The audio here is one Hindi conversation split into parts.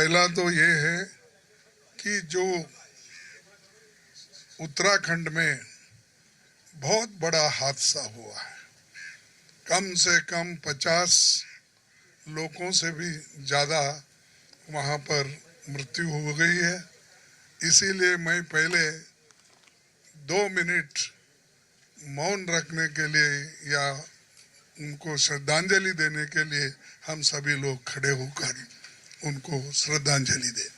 पहला तो ये है कि जो उत्तराखंड में बहुत बड़ा हादसा हुआ है, कम से कम 50 लोगों से भी ज़्यादा वहाँ पर मृत्यु हो गई है। इसीलिए मैं पहले 2 मिनट मौन रखने के लिए या उनको श्रद्धांजलि देने के लिए हम सभी लोग खड़े होकर उनको श्रद्धांजलि दें।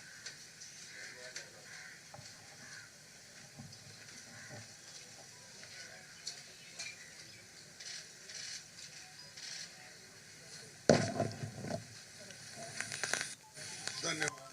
धन्यवाद।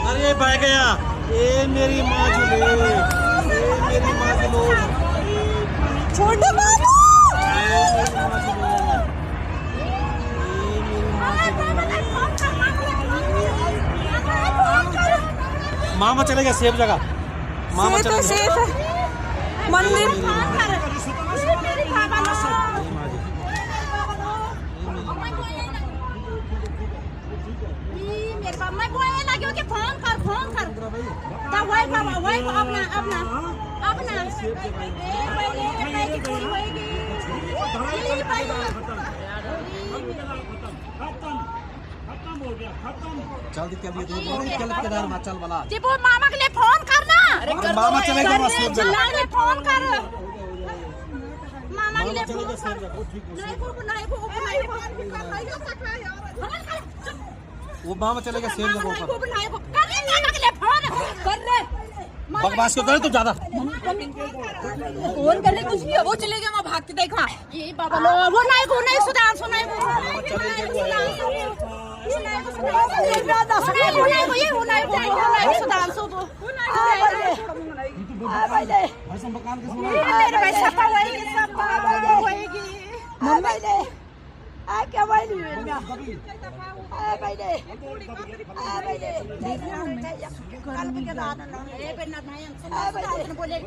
अरे भाग गया, ये मेरी माँ चले, ये मेरी माँ चलो, छोटे बाबू, मामा चले गया सेफ जगह, मामा चले गया मंदिर मैं बोलने लगी हूँ कि फोन कर तब वही अपना जल्दी कर लिए चल केदारनाथ चल वाला जी वो मामा के लिए फोन करना। मामा चले गया सेफ जगह, फोन कर मामा के लिए फोन वो मामा चले गया सेफ जगह पर। बकवास क्यों करे तू ज्यादा? फोन करने कुछ नहीं, वो चले गया वहाँ भाग के देखा ये बाबा लो वो नहीं सुधांशु बोले